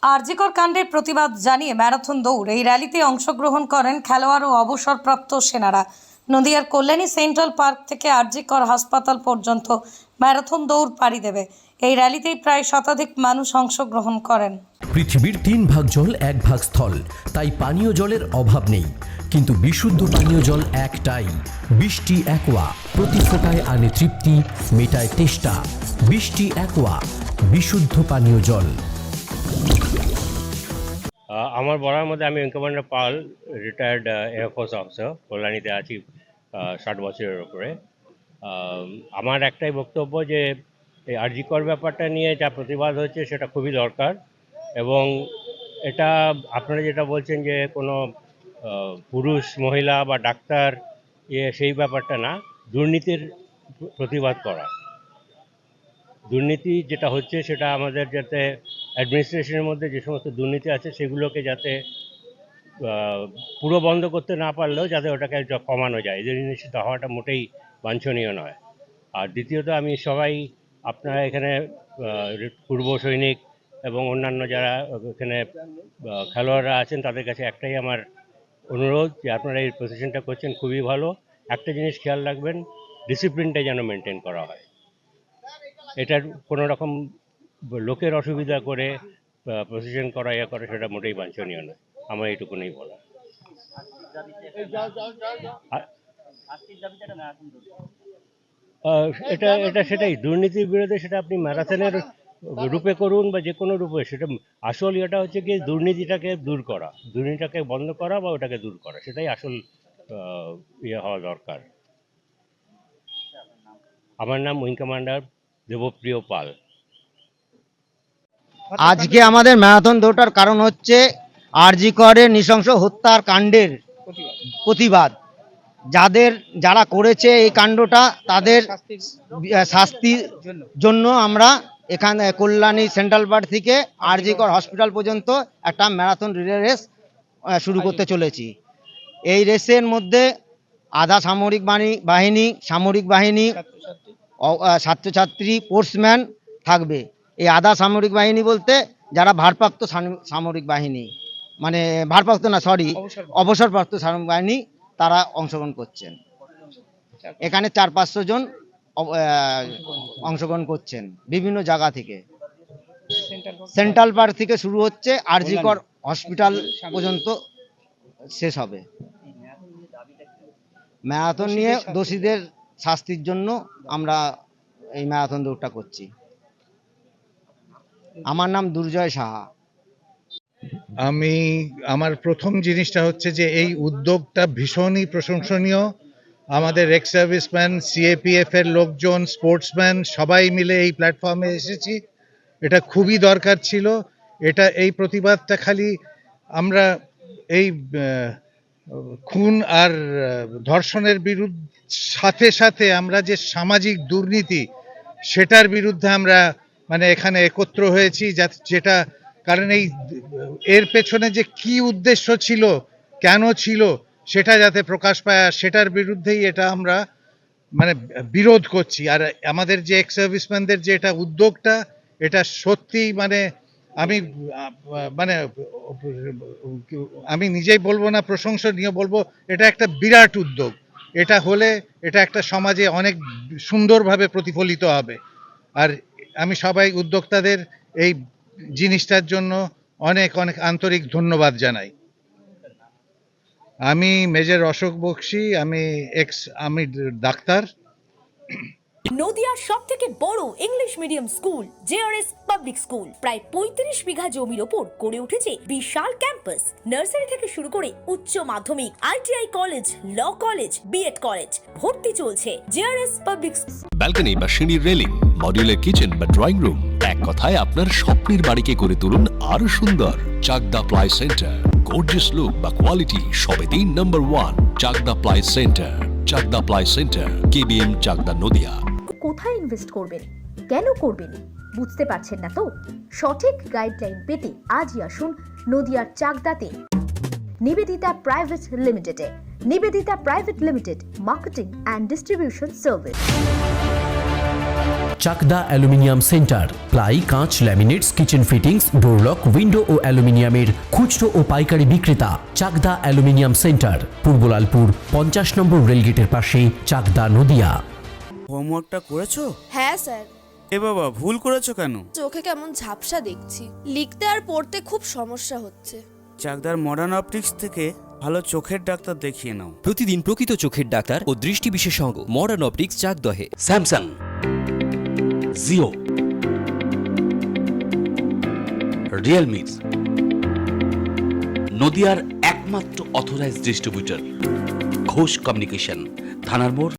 আরজিকর কাণ্ডের প্রতিবাদ জানিয়ে ম্যারাথন দৌড় এই র্যালিতে অংশগ্রহণ করেন খেলোয়াড় ও অবসরপ্রাপ্ত সেনারা। নদিয়ার কল্যাণী সেন্ট্রাল পার্ক থেকে আরজিকর হাসপাতাল পর্যন্ত ম্যারাথন দৌড় পাড়ি দেবে। এই র্যালিতেই প্রায় শতাধিক মানুষ অংশগ্রহণ করেন। পৃথিবীর 3 ভাগ জল 1 ভাগ স্থল, তাই পানীয় জলের অভাব নেই। কিন্তু বিশুদ্ধ পানীয় জল একটাই, বৃষ্টি অ্যাকোয়া। প্রতি ফোঁটায় আনে তৃপ্তি, মেটায় তেষ্টা। বৃষ্টি অ্যাকোয়া, বিশুদ্ধ পানীয় জল। আমার বলার মধ্যে আমি উইং কমান্ডার পাল, রিটায়ার্ড এয়ারফোর্স অফিসার, কল্যাণীতে আছি 60 বছরের উপরে। আমার একটাই বক্তব্য যে এই আরজিকর ব্যাপারটা নিয়ে যা প্রতিবাদ হচ্ছে সেটা খুবই দরকার, এবং এটা আপনারা যেটা বলছেন যে কোনো পুরুষ মহিলা বা ডাক্তার সেই ব্যাপারটা না, দুর্নীতির প্রতিবাদ করা। দুর্নীতি যেটা হচ্ছে সেটা আমাদের যাতে অ্যাডমিনিস্ট্রেশনের মধ্যে যে সমস্ত দুর্নীতি আছে সেগুলোকে যাতে পুরো বন্ধ করতে না পারলেও যাতে ওটাকে কমানো যায়, এই জিনিসটা হওয়াটা মোটেই বাঞ্ছনীয় নয়। আর দ্বিতীয়ত আমি সবাই আপনারা এখানে পূর্ব সৈনিক এবং অন্যান্য যারা এখানে খেলোয়াড়রা আছেন তাদের কাছে একটাই আমার অনুরোধ যে আপনারা এই প্রসেশনটা করছেন খুবই ভালো। একটা জিনিস খেয়াল রাখবেন, ডিসিপ্লিনটা যেন মেনটেন করা হয়। এটার কোনো রকম লোকের অসুবিধা করে প্রসেশন করা করে সেটা মোটেই বাঞ্ছনীয় নয়। আমার এইটুকুনই বলা। এটা সেটাই, দুর্নীতির বিরুদ্ধে সেটা আপনি ম্যারাথনের রূপে করুন বা যে কোনো রূপে, সেটা আসল এটা হচ্ছে কি দুর্নীতিটাকে দূর করা, দুর্নীতিটাকে বন্ধ করা বা ওটাকে দূর করা, সেটাই আসল হওয়া দরকার। আমার নাম উইং কমান্ডার দেবপ্রিয় পাল। আজকে আমাদের ম্যারাথন দৌড়ার কারণ হচ্ছে আরজিকরের নৃশংস হত্যার কাণ্ডের প্রতিবাদ। যারা করেছে এই কাণ্ডটা তাদের শাস্তির জন্য আমরা এখানে কল্যাণী সেন্ট্রাল পার্ক থেকে আরজিকর হসপিটাল পর্যন্ত একটা ম্যারাথন রিলে রেস শুরু করতে চলেছি। এই রেসের মধ্যে আধা সামরিক বাহিনী, সামরিক বাহিনী, ছাত্রছাত্রী, স্পোর্টসম্যান থাকবে। এই আধা সামরিক বাহিনী বলতে যারা ভারপ্রাপ্ত সামরিক বাহিনী, মানে ভারপ্রাপ্ত না, সরি, অবসরপ্রাপ্ত সামরিক বাহিনী, তারা অংশগ্রহণ করছেন। এখানে 400-500 জন অংশগ্রহণ করছেন বিভিন্ন জায়গা থেকে। সেন্ট্রাল পার্ক থেকে শুরু হচ্ছে, আরজিকর হসপিটাল পর্যন্ত শেষ হবে। ম্যারাথন নিয়ে দোষীদের শাস্তির জন্য আমরা এই ম্যারাথন দৌড়টা করছি। আমার নাম দুর্জয় সাহা। আমার প্রথম জিনিসটা হচ্ছে যে এই উদ্যোগটা ভীষণই প্রশংসনীয়। আমাদের এক্স সার্ভিসম্যান, সিএপিএফ এর লোকজন, স্পোর্টসম্যান সবাই মিলে এই প্ল্যাটফর্মে এসেছি। এটা খুবই দরকার ছিল। এই প্রতিবাদটা খালি আমরা এই খুন আর ধর্ষণের বিরুদ্ধে সাথে সাথে আমরা যে সামাজিক দুর্নীতি সেটার বিরুদ্ধে আমরা এখানে একত্র হয়েছি, যেটা কারণ এর পেছনে যে কি উদ্দেশ্য ছিল, কেন ছিল, সেটা যাতে প্রকাশ পায়, সেটার বিরুদ্ধেই এটা আমরা বিরোধ করছি। আর আমাদের যে এক্স সার্ভিসম্যানদের যে এটা উদ্যোগটা, এটা সত্যি আমি নিজেই বলবো না প্রশংসনীয়, বলবো এটা একটা বিরাট উদ্যোগ। এটা হলে এটা একটা সমাজে অনেক সুন্দরভাবে প্রতিফলিত হবে। আর আমি সবাই উদ্যোক্তাদের এই জিনিসটার জন্য অনেক অনেক আন্তরিক ধন্যবাদ জানাই। আমি মেজর অশোক বক্সি, আমি ডাক্তার। নদিয়ার সবথেকে বড় English medium school JRS public school প্রায় 35 বিঘা জমির ওপর গড়ে উঠেছে বিশাল ক্যাম্পাস। নার্সারি থেকে শুরু করে উচ্চ মাধ্যমিক, ITI college, law college, BEd college, ভর্তি চলছে জেআরএস পাবলিক। ব্যালকনি বা সিঁড়ির রেলিং, মডিউলার কিচেন বা ড্রয়িং রুম, এক কথায় আপনার স্বপ্নের বাড়িকে করে তুলুন আরো সুন্দর। Chakdah ply centre, gorgeous look বা কোয়ালিটি সবে 3 নম্বর 1 Chakdah ply centre. Chakdah ply centre, KBM, Chakdah, Nadia. কোথায় ইনভেস্ট করবেন, কেন করবেন বুঝতে পারছেন না তো? সঠিক গাইডলাইন পেতে আজই আসুন নদিয়ার চাকদাতে নিবেদিতা প্রাইভেট লিমিটেডে। Nivedita private limited, marketing and distribution service. Chakdah aluminium centre, ply, কাঁচ, laminates, kitchen fittings, door lock, window ও অ্যালুমিনিয়ামের খুচরো ও পাইকারি বিক্রেতা। চাকদা অ্যালুমিনিয়াম সেন্টার, পূর্বলালপুর 50 নম্বর রেলগেটের পাশে, চাকদা, নদিয়া। হোমওয়ার্কটা করেছো? হ্যাঁ স্যার। এ বাবা, ভুল করেছো কেন? চোখে কেমন ঝাপসা দেখছি, লিখতে আর পড়তে খুব সমস্যা হচ্ছে। চাকদার মডার্ন অপটিক্স থেকে ভালো চোখের ডাক্তার দেখিয়ে নাও। প্রতিদিন প্রকৃত চোখের ডাক্তার ও দৃষ্টি বিশেষজ্ঞ মডার্ন অপটিক্স চাকদহে। স্যামসাং, জিও, রিয়েলমি, নদিয়ার একমাত্র অথরাইজড ডিস্ট্রিবিউটর ঘোষ কমিউনিকেশন, থানার মোড়,